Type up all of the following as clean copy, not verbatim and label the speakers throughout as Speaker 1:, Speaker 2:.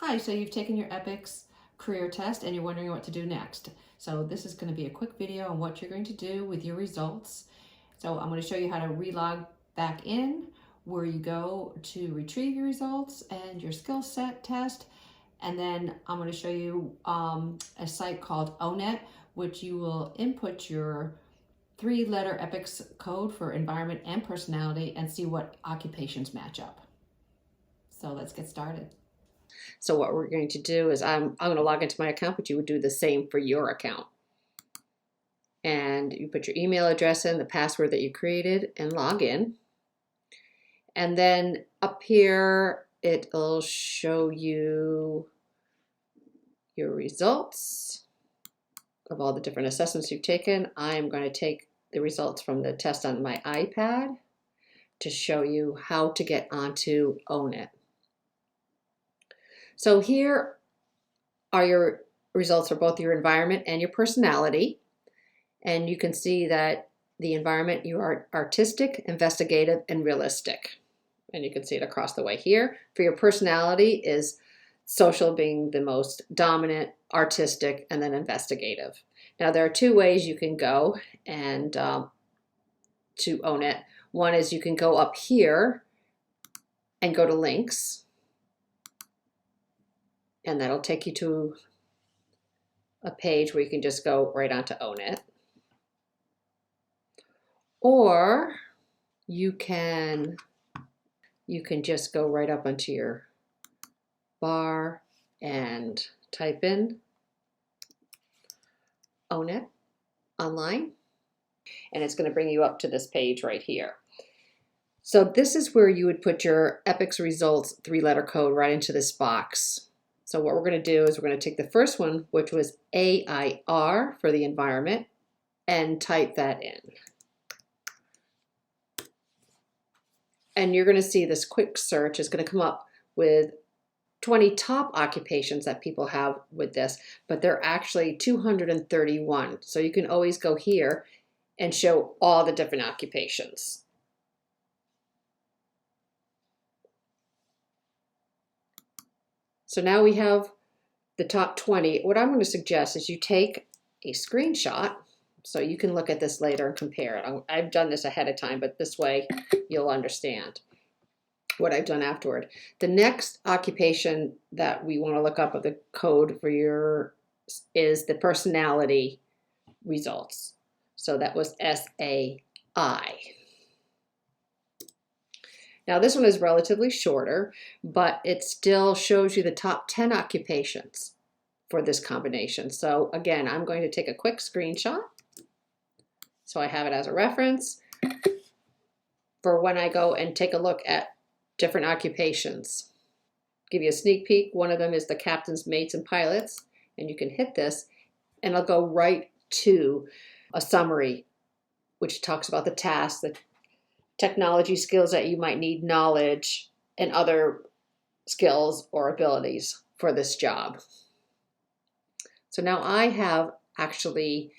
Speaker 1: Hi, so you've taken your EPICS career test and you're wondering what to do next. So this is going to be a quick video on what you're going to do with your results. So I'm going to show you how to relog back in, where you go to retrieve your results and your skill set test. And then I'm going to show you a site called ONET, which you will input your 3-letter EPICS code for environment and personality and see what occupations match up. So let's get started.
Speaker 2: So what we're going to do is I'm going to log into my account, but you would do the same for your account. And you put your email address in, the password that you created, and log in. And then up here, it'll show you your results of all the different assessments you've taken. I'm going to take the results from the test on my iPad to show you how to get onto ONET. So here are your results for both your environment and your personality. And you can see that the environment, you are artistic, investigative, and realistic. And you can see it across the way here. For your personality is social being the most dominant, artistic, and then investigative. Now there are two ways you can go and to ONET. One is you can go up here and go to links. And that'll take you to a page where you can just go right onto ONET. Or you can just go right up onto your bar and type in ONET online, and it's going to bring you up to this page right here. So this is where you would put your EPICS results 3-letter code right into this box. So what we're going to do is we're going to take the first one, which was AIR for the environment, and type that in. And you're going to see this quick search is going to come up with 20 top occupations that people have with this, but there are actually 231. So you can always go here and show all the different occupations. So now we have the top 20. What I'm going to suggest is you take a screenshot so you can look at this later and compare it. I've done this ahead of time, but this way you'll understand what I've done afterward. The next occupation that we want to look up of the code for your is the personality results. So that was SAI. Now this one is relatively shorter, but it still shows you the top 10 occupations for this combination. So again, I'm going to take a quick screenshot so I have it as a reference for when I go and take a look at different occupations. Give you a sneak peek. One of them is the captains, mates, and pilots, and you can hit this and I'll go right to a summary which talks about the tasks, the technology skills that you might need, knowledge, and other skills or abilities for this job. So now I have actually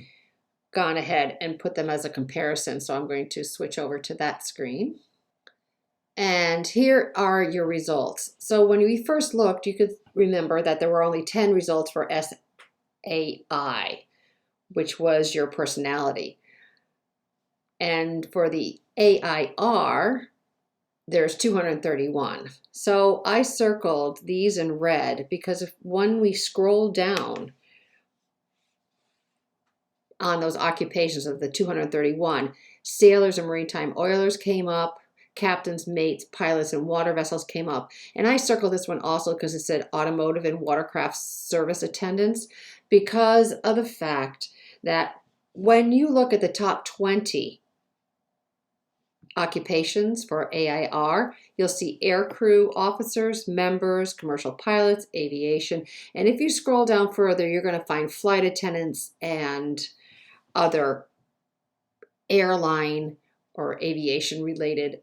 Speaker 2: gone ahead and put them as a comparison. So I'm going to switch over to that screen. And here are your results. So when we first looked, you could remember that there were only 10 results for SAI, which was your personality. And for the AIR, there's 231. So I circled these in red because when we scroll down on those occupations of the 231, sailors and maritime oilers came up, captains, mates, pilots, and water vessels came up. And I circled this one also because it said automotive and watercraft service attendants, because of the fact that when you look at the top 20 occupations for AIR, you'll see aircrew officers, members, commercial pilots, aviation, and if you scroll down further, you're going to find flight attendants and other airline or aviation related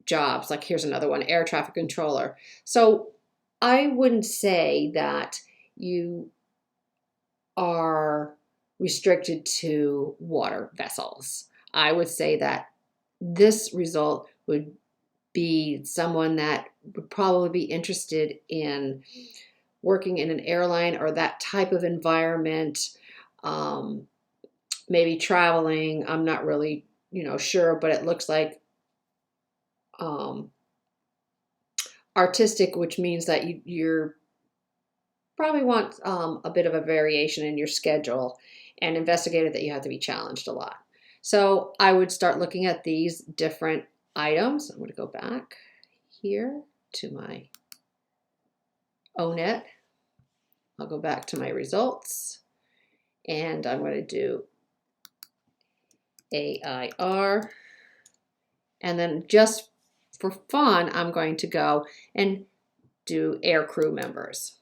Speaker 2: jobs. Like here's another one, air traffic controller. So I wouldn't say that you are restricted to water vessels. I would say that this result would be someone that would probably be interested in working in an airline or that type of environment, maybe traveling. I'm not really, sure, but it looks like artistic, which means that you're probably want a bit of a variation in your schedule, and investigated that you have to be challenged a lot. So I would start looking at these different items. I'm going to go back here to my ONET. I'll go back to my results, and I'm going to do AIR. And then just for fun, I'm going to go and do air crew members.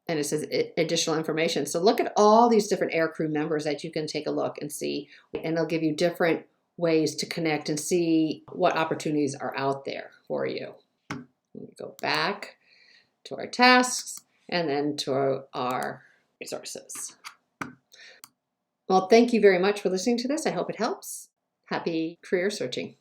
Speaker 2: And it says additional information. So look at all these different air crew members that you can take a look and see, and they'll give you different ways to connect and see what opportunities are out there for you. We go back to our tasks and then to our resources. Well, thank you very much for listening to this. I hope it helps. Happy career searching.